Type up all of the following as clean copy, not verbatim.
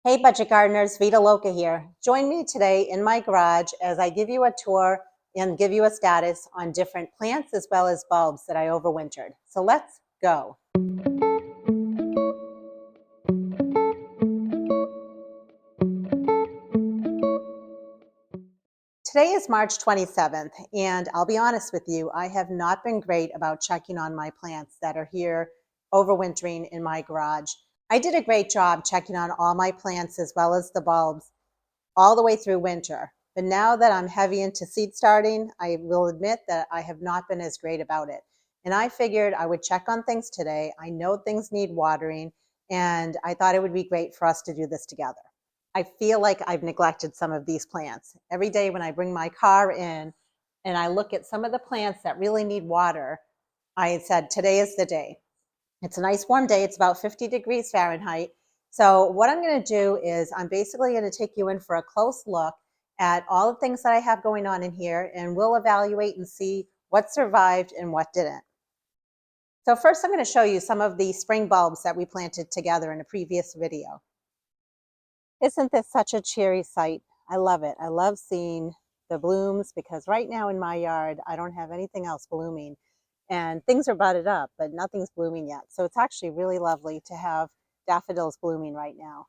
Hey budget gardeners, Vita Loca here. Join me today in my garage as I give you a tour and give you a status on different plants as well as bulbs that I overwintered. So let's go. Today is March 27th, and I'll be honest with you, I have not been great about checking on my plants that are here overwintering in my garage. I did a great job checking on all my plants as well as the bulbs all the way through winter. But now that I'm heavy into seed starting, I will admit that I have not been as great about it. And I figured I would check on things today. I know things need watering, and I thought it would be great for us to do this together. I feel like I've neglected some of these plants. Every day when I bring my car in and I look at some of the plants that really need water, I said, today is the day. It's a nice warm day. It's about 50 degrees Fahrenheit. So what I'm going to do is I'm basically going to take you in for a close look at all the things that I have going on in here, and we'll evaluate and see what survived and what didn't. So first I'm going to show you some of the spring bulbs that we planted together in a previous video. Isn't this such a cheery sight? I love it. I love seeing the blooms because right now in my yard, I don't have anything else blooming. And things are budded up, but nothing's blooming yet. So it's actually really lovely to have daffodils blooming right now.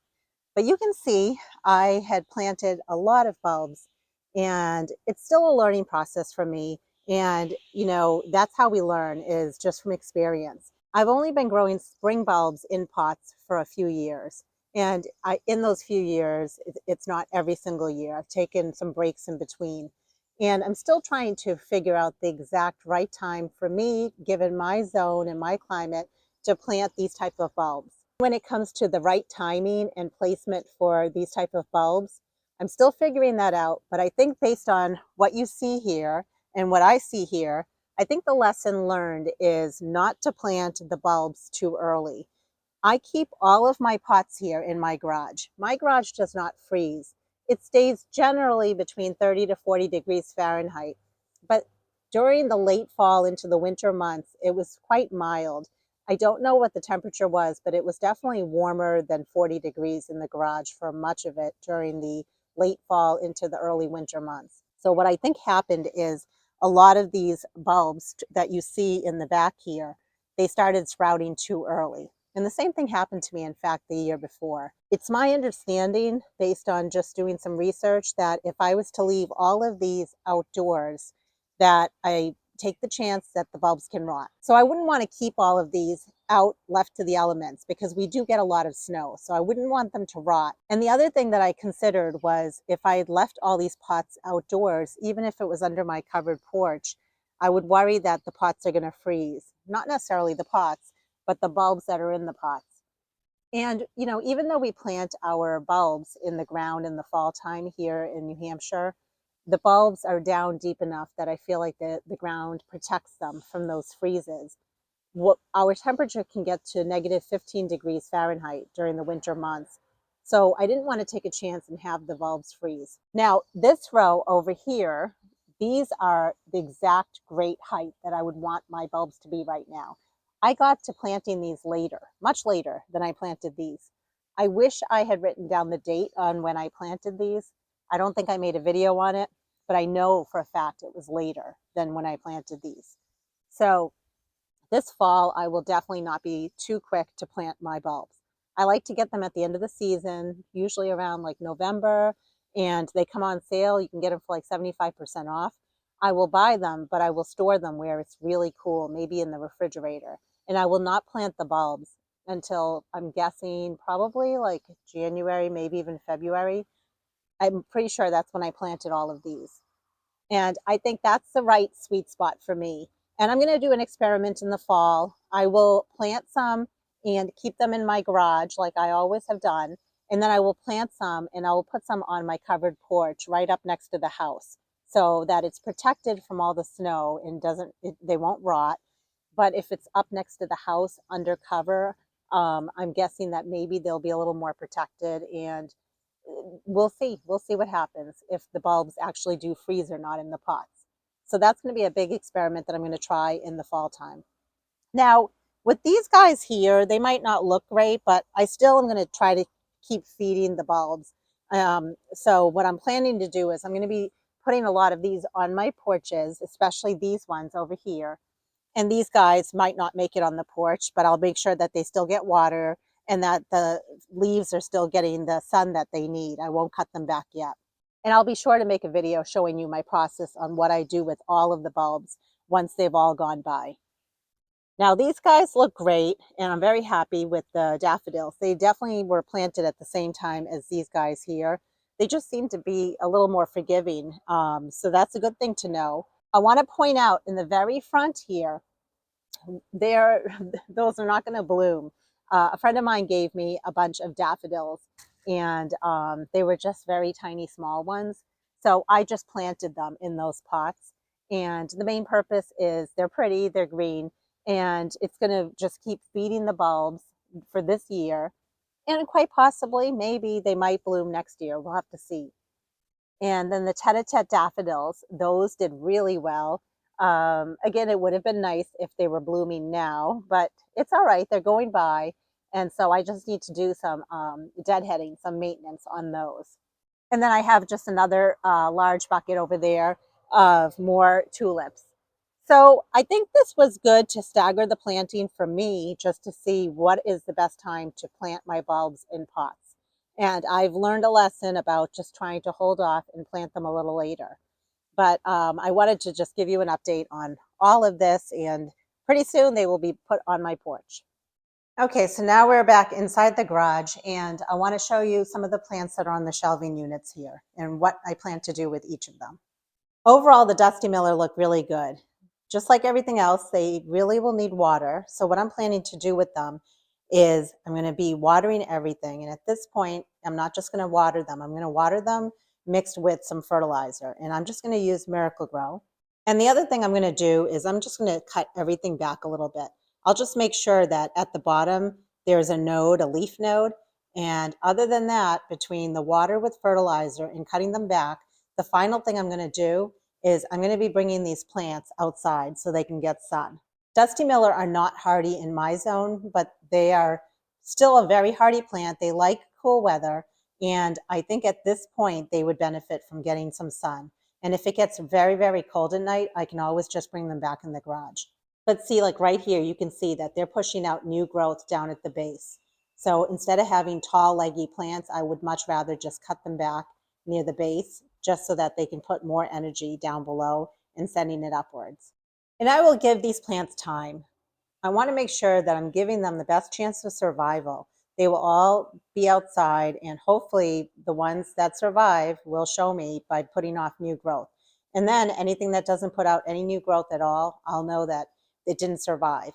But you can see I had planted a lot of bulbs, and it's still a learning process for me. And, that's how we learn, is just from experience. I've only been growing spring bulbs in pots for a few years. And in those few years, it's not every single year. I've taken some breaks in between. And I'm still trying to figure out the exact right time for me, given my zone and my climate, to plant these type of bulbs. When it comes to the right timing and placement for these type of bulbs, I'm still figuring that out. But I think based on what you see here and what I see here, I think the lesson learned is not to plant the bulbs too early. I keep all of my pots here in my garage. My garage does not freeze. It stays generally between 30 to 40 degrees Fahrenheit. But during the late fall into the winter months, it was quite mild. I don't know what the temperature was, but it was definitely warmer than 40 degrees in the garage for much of it during the late fall into the early winter months. So what I think happened is a lot of these bulbs that you see in the back here, they started sprouting too early. And the same thing happened to me, in fact, the year before. It's my understanding, based on just doing some research, that if I was to leave all of these outdoors, that I take the chance that the bulbs can rot. So I wouldn't want to keep all of these out left to the elements because we do get a lot of snow. So I wouldn't want them to rot. And the other thing that I considered was if I had left all these pots outdoors, even if it was under my covered porch, I would worry that the pots are going to freeze. Not necessarily the pots, but the bulbs that are in the pots. And, even though we plant our bulbs in the ground in the fall time here in New Hampshire, the bulbs are down deep enough that I feel like the ground protects them from those freezes. Our temperature can get to negative 15 degrees Fahrenheit during the winter months. So I didn't want to take a chance and have the bulbs freeze. Now, this row over here, these are the exact great height that I would want my bulbs to be right now. I got to planting these later, much later than I planted these. I wish I had written down the date on when I planted these. I don't think I made a video on it, but I know for a fact it was later than when I planted these. So this fall, I will definitely not be too quick to plant my bulbs. I like to get them at the end of the season, usually around like November, and they come on sale. You can get them for like 75% off. I will buy them, but I will store them where it's really cool, maybe in the refrigerator. And I will not plant the bulbs until, I'm guessing, probably like January, maybe even February. I'm pretty sure that's when I planted all of these. And I think that's the right sweet spot for me. And I'm going to do an experiment in the fall. I will plant some and keep them in my garage like I always have done. And then I will plant some and I will put some on my covered porch right up next to the house so that it's protected from all the snow and they won't rot. But if it's up next to the house under cover, I'm guessing that maybe they'll be a little more protected, and we'll see. We'll see what happens if the bulbs actually do freeze or not in the pots. So that's going to be a big experiment that I'm going to try in the fall time. Now, with these guys here, they might not look great, but I still am going to try to keep feeding the bulbs. So what I'm planning to do is I'm going to be putting a lot of these on my porches, especially these ones over here. And these guys might not make it on the porch, but I'll make sure that they still get water and that the leaves are still getting the sun that they need. I won't cut them back yet. And I'll be sure to make a video showing you my process on what I do with all of the bulbs once they've all gone by. Now these guys look great, and I'm very happy with the daffodils. They definitely were planted at the same time as these guys here. They just seem to be a little more forgiving, so that's a good thing to know. I want to point out in the very front here, those are not going to bloom. A friend of mine gave me a bunch of daffodils, and they were just very tiny small ones. So I just planted them in those pots. And the main purpose is they're pretty, they're green, and it's going to just keep feeding the bulbs for this year. And quite possibly, maybe they might bloom next year. We'll have to see. And then the tete-a-tete daffodils, those did really well. Again, it would have been nice if they were blooming now, but it's all right. They're going by. And so I just need to do some deadheading, some maintenance on those. And then I have just another large bucket over there of more tulips. So I think this was good to stagger the planting for me, just to see what is the best time to plant my bulbs in pots. And I've learned a lesson about just trying to hold off and plant them a little later. But I wanted to just give you an update on all of this, and pretty soon they will be put on my porch. Okay, so now we're back inside the garage, and I want to show you some of the plants that are on the shelving units here and what I plan to do with each of them. Overall, the Dusty Miller look really good. Just like everything else, they really will need water. So what I'm planning to do with them is I'm going to be watering everything. And at this point, I'm not just going to water them. I'm going to water them mixed with some fertilizer. And I'm just going to use Miracle Grow. And the other thing I'm going to do is I'm just going to cut everything back a little bit. I'll just make sure that at the bottom, there's a node, a leaf node. And other than that, between the water with fertilizer and cutting them back, the final thing I'm going to do is I'm going to be bringing these plants outside so they can get sun. Dusty Miller are not hardy in my zone, but they are still a very hardy plant. They like cool weather, and I think at this point they would benefit from getting some sun. And if it gets very, very cold at night, I can always just bring them back in the garage. But see, like right here, you can see that they're pushing out new growth down at the base. So instead of having tall, leggy plants, I would much rather just cut them back near the base, just so that they can put more energy down below and sending it upwards. And I will give these plants time. I want to make sure that I'm giving them the best chance of survival. They will all be outside, and hopefully the ones that survive will show me by putting off new growth. And then anything that doesn't put out any new growth at all, I'll know that it didn't survive.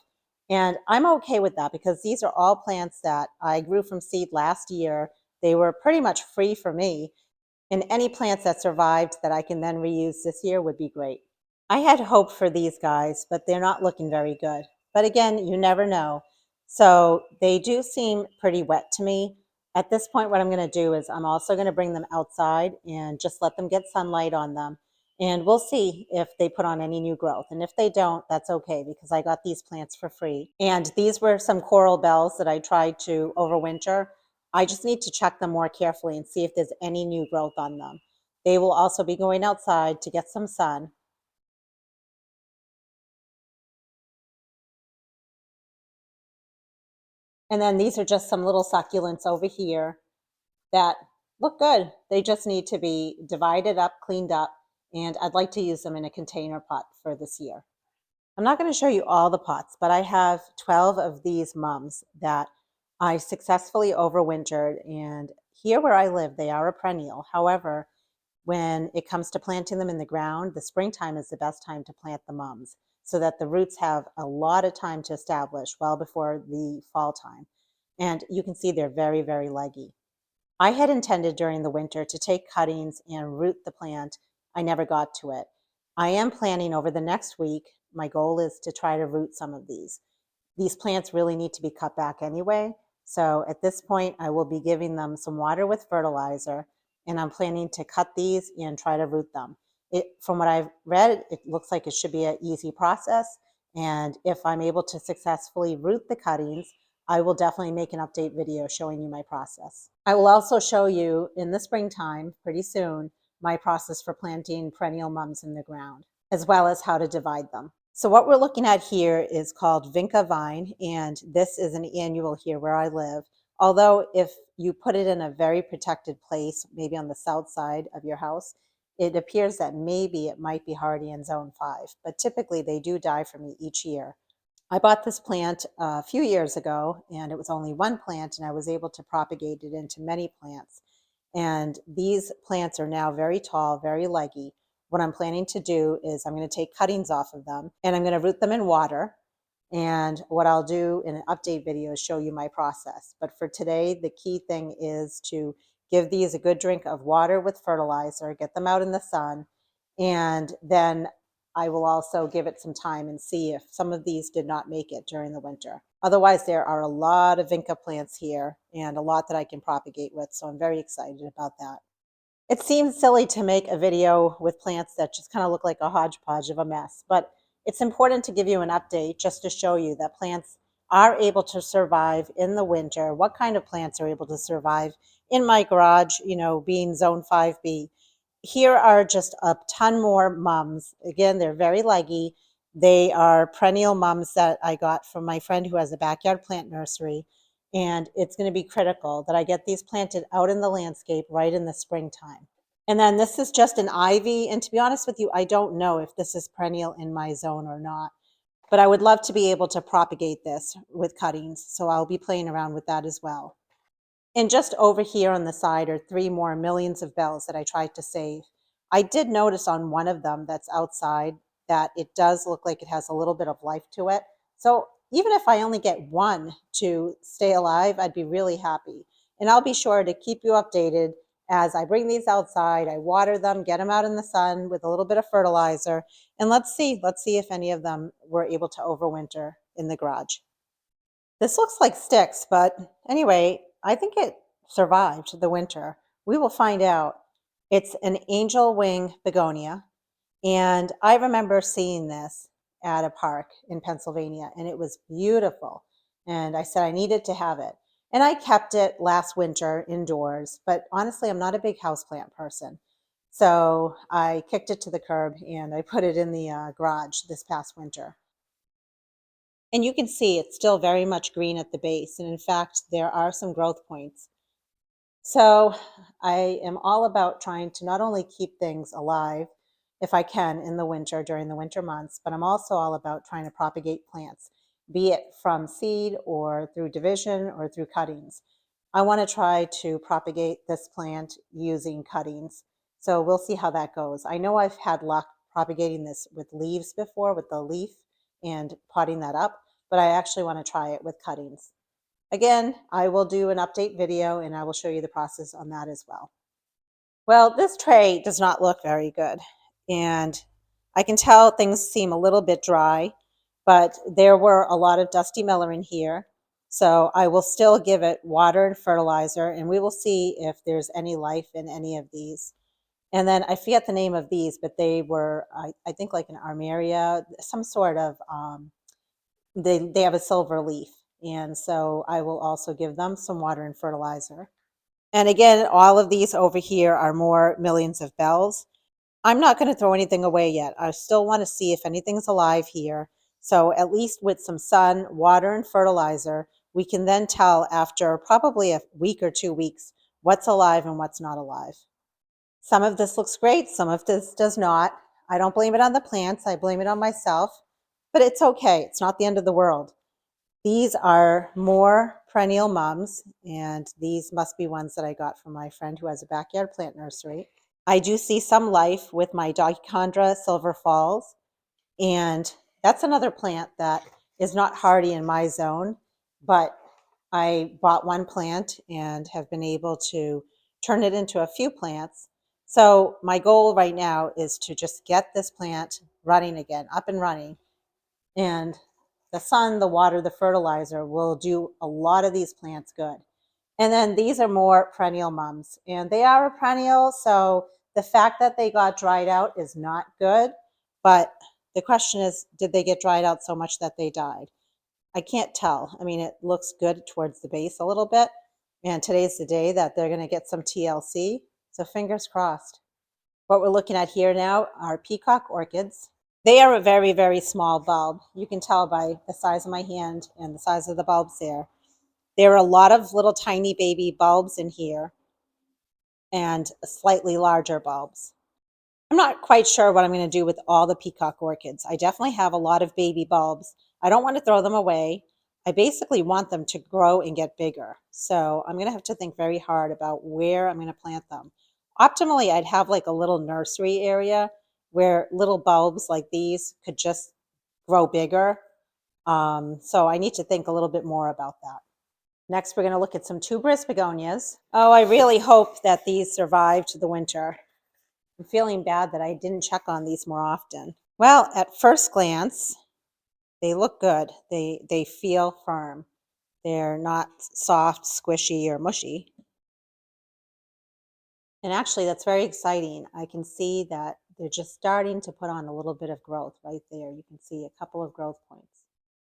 And I'm okay with that because these are all plants that I grew from seed last year. They were pretty much free for me. And any plants that survived that I can then reuse this year would be great. I had hope for these guys, but they're not looking very good. But again, you never know. So they do seem pretty wet to me. At this point, what I'm going to do is I'm also going to bring them outside and just let them get sunlight on them. And we'll see if they put on any new growth. And if they don't, that's okay because I got these plants for free. And these were some coral bells that I tried to overwinter. I just need to check them more carefully and see if there's any new growth on them. They will also be going outside to get some sun. And then these are just some little succulents over here that look good. They just need to be divided up, cleaned up, and I'd like to use them in a container pot for this year. I'm not going to show you all the pots, but I have 12 of these mums that I successfully overwintered, and here where I live, they are a perennial. However, when it comes to planting them in the ground, the springtime is the best time to plant the mums so that the roots have a lot of time to establish well before the fall time. And you can see they're very, very leggy. I had intended during the winter to take cuttings and root the plant. I never got to it. I am planning over the next week. My goal is to try to root some of these. These plants really need to be cut back anyway. So at this point, I will be giving them some water with fertilizer, and I'm planning to cut these and try to root them. From what I've read, it looks like it should be an easy process. And if I'm able to successfully root the cuttings, I will definitely make an update video showing you my process. I will also show you in the springtime, pretty soon, my process for planting perennial mums in the ground, as well as how to divide them. So what we're looking at here is called vinca vine, and this is an annual here where I live. Although if you put it in a very protected place, maybe on the south side of your house, it appears that maybe it might be hardy in zone 5, but typically they do die for me each year. I bought this plant a few years ago, and it was only one plant, and I was able to propagate it into many plants. And these plants are now very tall, very leggy. What I'm planning to do is I'm going to take cuttings off of them, and I'm going to root them in water. And what I'll do in an update video is show you my process. But for today, the key thing is to give these a good drink of water with fertilizer, get them out in the sun, and then I will also give it some time and see if some of these did not make it during the winter. Otherwise, there are a lot of vinca plants here and a lot that I can propagate with, so I'm very excited about that. It seems silly to make a video with plants that just kind of look like a hodgepodge of a mess, but it's important to give you an update just to show you that plants are able to survive in the winter. What kind of plants are able to survive in my garage, being zone 5B. Here are just a ton more mums. Again, they're very leggy. They are perennial mums that I got from my friend who has a backyard plant nursery. And it's going to be critical that I get these planted out in the landscape right in the springtime. And then this is just an ivy. And to be honest with you, I don't know if this is perennial in my zone or not. But I would love to be able to propagate this with cuttings. So I'll be playing around with that as well. And just over here on the side are 3 more millions of bells that I tried to save. I did notice on one of them that's outside that it does look like it has a little bit of life to it. So even if I only get one to stay alive, I'd be really happy. And I'll be sure to keep you updated as I bring these outside, I water them, get them out in the sun with a little bit of fertilizer, and let's see if any of them were able to overwinter in the garage. This looks like sticks, but anyway, I think it survived the winter. We will find out. It's an angel wing begonia, and I remember seeing this at a park in Pennsylvania, and it was beautiful. And I said I needed to have it. And I kept it last winter indoors, but honestly, I'm not a big houseplant person. So I kicked it to the curb and I put it in the garage this past winter. And you can see it's still very much green at the base. And in fact, there are some growth points. So I am all about trying to not only keep things alive, if I can, in the winter, during the winter months, but I'm also all about trying to propagate plants, be it from seed or through division or through cuttings. I want to try to propagate this plant using cuttings. So we'll see how that goes. I know I've had luck propagating this with leaves before, with the leaf and potting that up, but I actually want to try it with cuttings. Again, I will do an update video and I will show you the process on that as well. Well, this tray does not look very good, and I can tell things seem a little bit dry, but there were a lot of dusty miller in here. So I will still give it water and fertilizer, and we will see if there's any life in any of these. And then I forget the name of these, but they were, I think, like an armeria, some sort of, they have a silver leaf. And so I will also give them some water and fertilizer. And again, all of these over here are more millions of bells. I'm not going to throw anything away yet. I still want to see if anything's alive here. So at least with some sun, water, and fertilizer, we can then tell after probably a week or 2 weeks what's alive and what's not alive. Some of this looks great, some of this does not. I don't blame it on the plants, I blame it on myself, but it's okay. It's not the end of the world. These are more perennial mums, and these must be ones that I got from my friend who has a backyard plant nursery. I do see some life with my dichondra silver falls, and that's another plant that is not hardy in my zone, but I bought one plant and have been able to turn it into a few plants. So my goal right now is to just get this plant running again, up and running, and the sun, the water, the fertilizer will do a lot of these plants good. And then these are more perennial mums, and they are a perennial, so the fact that they got dried out is not good, but the question is, did they get dried out so much that they died? I can't tell. I mean, it looks good towards the base a little bit. And today's the day that they're going to get some TLC. So fingers crossed. What we're looking at here now are peacock orchids. They are a very, very small bulb. You can tell by the size of my hand and the size of the bulbs there. There are a lot of little tiny baby bulbs in here and slightly larger bulbs. I'm not quite sure what I'm going to do with all the peacock orchids. I definitely have a lot of baby bulbs. I don't want to throw them away. I basically want them to grow and get bigger. So I'm going to have to think very hard about where I'm going to plant them. Optimally, I'd have like a little nursery area where little bulbs like these could just grow bigger. So I need to think a little bit more about that. Next, we're going to look at some tuberous begonias. Oh, I really hope that these survived the winter. I'm feeling bad that I didn't check on these more often. Well, at first glance, they look good. They feel firm. They're not soft, squishy, or mushy. And actually, that's very exciting. I can see that they're just starting to put on a little bit of growth right there. You can see a couple of growth points.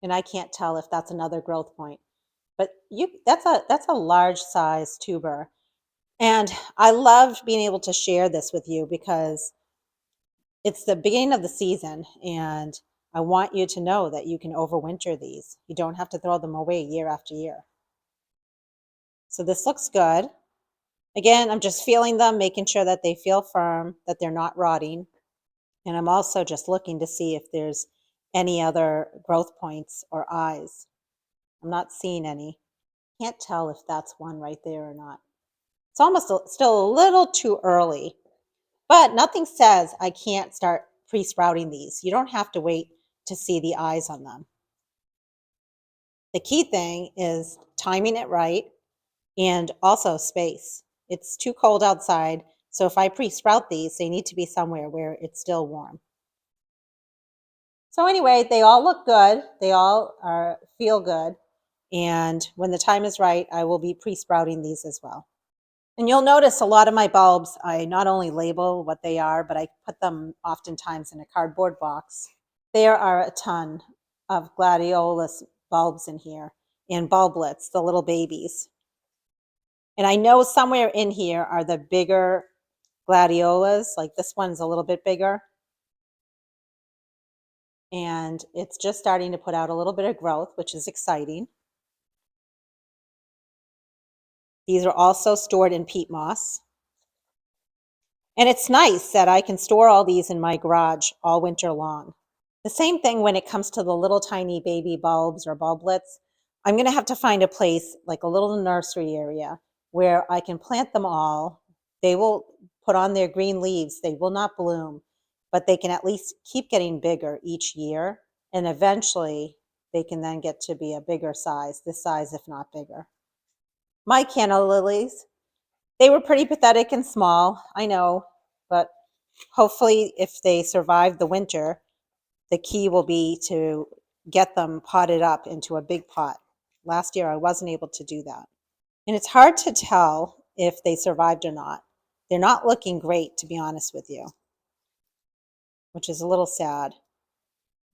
And I can't tell if that's another growth point. But that's a large size tuber. And I love being able to share this with you because it's the beginning of the season, and I want you to know that you can overwinter these. You don't have to throw them away year after year. So this looks good. Again, I'm just feeling them, making sure that they feel firm, that they're not rotting. And I'm also just looking to see if there's any other growth points or eyes. I'm not seeing any. Can't tell if that's one right there or not. It's almost still a little too early, but nothing says I can't start pre-sprouting these. You don't have to wait to see the eyes on them. The key thing is timing it right and also space. It's too cold outside, so if I pre-sprout these, they need to be somewhere where it's still warm. So anyway, they all look good. They all feel good. And when the time is right, I will be pre-sprouting these as well. And you'll notice a lot of my bulbs, I not only label what they are, but I put them oftentimes in a cardboard box. There are a ton of gladiolus bulbs in here and bulblets, the little babies. And I know somewhere in here are the bigger gladiolas, like this one's a little bit bigger. And it's just starting to put out a little bit of growth, which is exciting. These are also stored in peat moss. And it's nice that I can store all these in my garage all winter long. The same thing when it comes to the little tiny baby bulbs or bulblets. I'm going to have to find a place, like a little nursery area, where I can plant them all. They will put on their green leaves. They will not bloom, but they can at least keep getting bigger each year. And eventually, they can then get to be a bigger size, this size, if not bigger. My Canallilies, they were pretty pathetic and small, I know, but hopefully if they survive the winter, the key will be to get them potted up into a big pot. Last year I wasn't able to do that. And it's hard to tell if they survived or not. They're not looking great, to be honest with you, which is a little sad.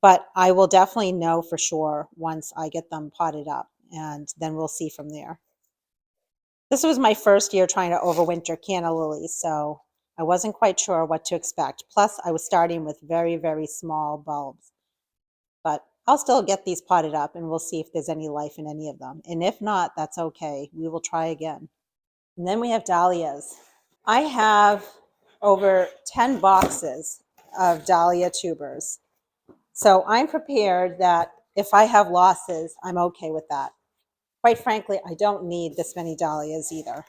But I will definitely know for sure once I get them potted up, and then we'll see from there. This was my first year trying to overwinter Canallilies, so I wasn't quite sure what to expect. Plus, I was starting with very, very small bulbs. But I'll still get these potted up, and we'll see if there's any life in any of them. And if not, that's okay. We will try again. And then we have dahlias. I have over 10 boxes of dahlia tubers. So I'm prepared that if I have losses, I'm okay with that. Quite frankly, I don't need this many dahlias either.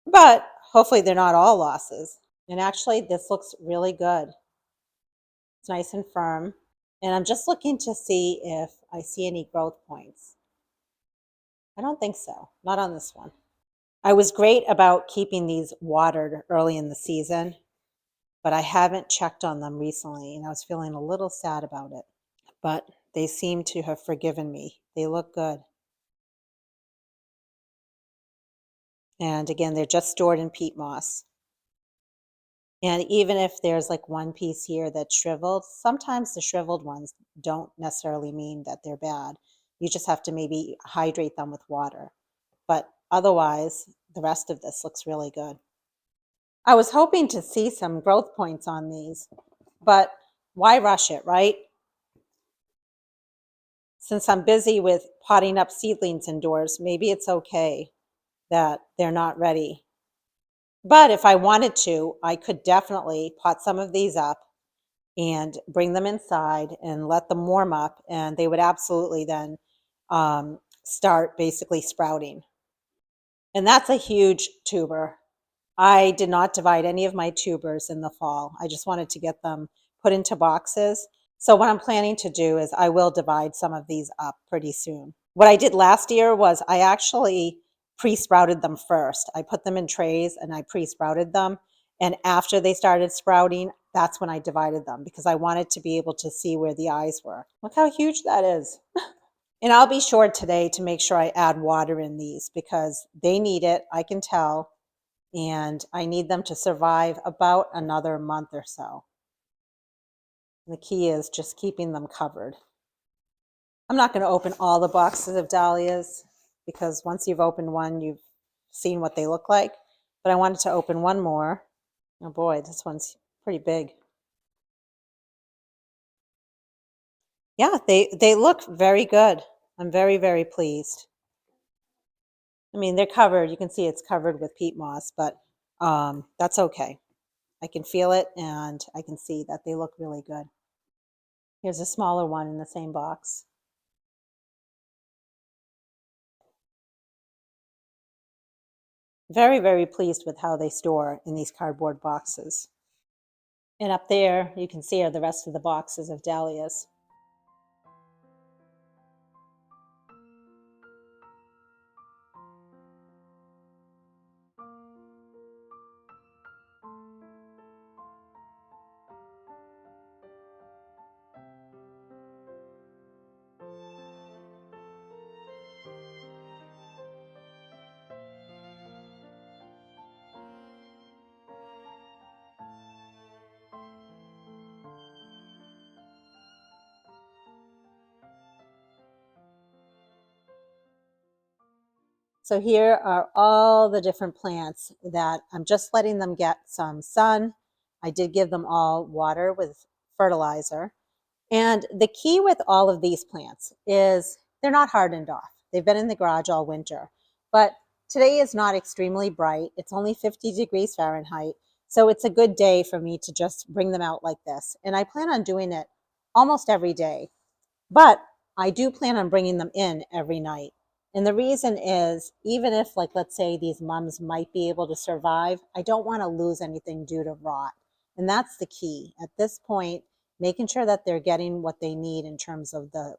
But hopefully they're not all losses. And actually, this looks really good. It's nice and firm. And I'm just looking to see if I see any growth points. I don't think so. Not on this one. I was great about keeping these watered early in the season, but I haven't checked on them recently, and I was feeling a little sad about it. But they seem to have forgiven me. They look good. And again, they're just stored in peat moss. And even if there's like one piece here that's shriveled, sometimes the shriveled ones don't necessarily mean that they're bad. You just have to maybe hydrate them with water. But otherwise, the rest of this looks really good. I was hoping to see some growth points on these, but why rush it, right? Since I'm busy with potting up seedlings indoors, maybe it's okay that they're not ready. But if I wanted to, I could definitely pot some of these up and bring them inside and let them warm up, and they would absolutely then start basically sprouting. And that's a huge tuber. I did not divide any of my tubers in the fall. I just wanted to get them put into boxes. So what I'm planning to do is I will divide some of these up pretty soon. What I did last year was I actually pre-sprouted them first. I put them in trays and I pre-sprouted them. And after they started sprouting, that's when I divided them because I wanted to be able to see where the eyes were. Look how huge that is. And I'll be sure today to make sure I add water in these because they need it, I can tell, and I need them to survive about another month or so. And the key is just keeping them covered. I'm not going to open all the boxes of dahlias because once you've opened one, you've seen what they look like. But I wanted to open one more. Oh boy, this one's pretty big. Yeah, they look very good. I'm very, very pleased. I mean, they're covered. You can see it's covered with peat moss, but that's okay. I can feel it and I can see that they look really good. Here's a smaller one in the same box. Very, very pleased with how they store in these cardboard boxes. And up there, you can see are the rest of the boxes of dahlias. So here are all the different plants that I'm just letting them get some sun. I did give them all water with fertilizer. And the key with all of these plants is they're not hardened off. They've been in the garage all winter. But today is not extremely bright. It's only 50 degrees Fahrenheit. So it's a good day for me to just bring them out like this. And I plan on doing it almost every day. But I do plan on bringing them in every night. And the reason is, even if, like, let's say these mums might be able to survive, I don't want to lose anything due to rot. And that's the key. At this point, making sure that they're getting what they need in terms of the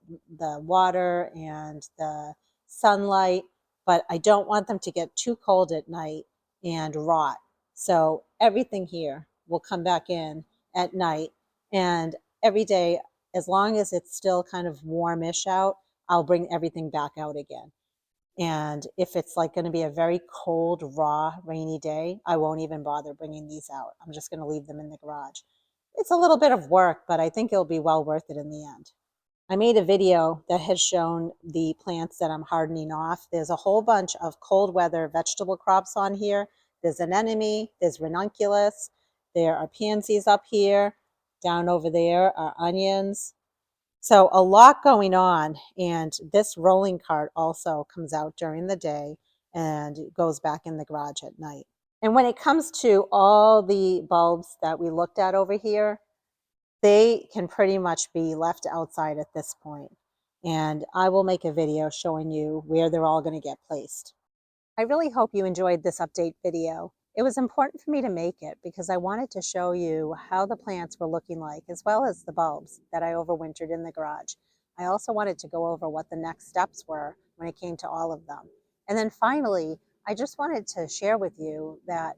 water and the sunlight. But I don't want them to get too cold at night and rot. So everything here will come back in at night. And every day, as long as it's still kind of warmish out, I'll bring everything back out again. And if it's like going to be a very cold, raw, rainy day, I won't even bother bringing these out. I'm just going to leave them in the garage. It's a little bit of work, but I think it'll be well worth it in the end. I made a video that has shown the plants that I'm hardening off. There's a whole bunch of cold weather vegetable crops on here. There's anemone, there's ranunculus, there are pansies up here. Down over there are onions. So a lot going on, and this rolling cart also comes out during the day and goes back in the garage at night. And when it comes to all the bulbs that we looked at over here, they can pretty much be left outside at this point. And I will make a video showing you where they're all going to get placed. I really hope you enjoyed this update video. It was important for me to make it because I wanted to show you how the plants were looking like, as well as the bulbs that I overwintered in the garage. I also wanted to go over what the next steps were when it came to all of them. And then finally, I just wanted to share with you that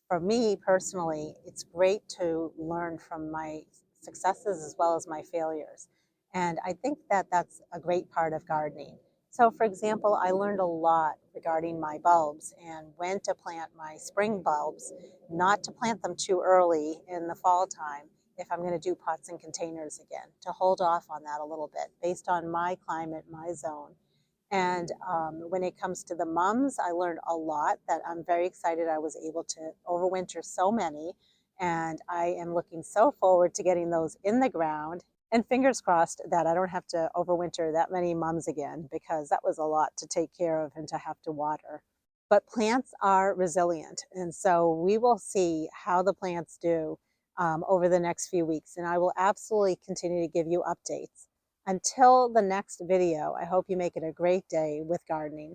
for me personally, it's great to learn from my successes as well as my failures. And I think that that's a great part of gardening. So for example, I learned a lot regarding my bulbs and when to plant my spring bulbs, not to plant them too early in the fall time, if I'm going to do pots and containers again, to hold off on that a little bit based on my climate, my zone. And when it comes to the mums, I learned a lot that I'm very excited I was able to overwinter so many. And I am looking so forward to getting those in the ground. And fingers crossed that I don't have to overwinter that many mums again, because that was a lot to take care of and to have to water. But plants are resilient. And so we will see how the plants do over the next few weeks. And I will absolutely continue to give you updates. Until the next video, I hope you make it a great day with gardening.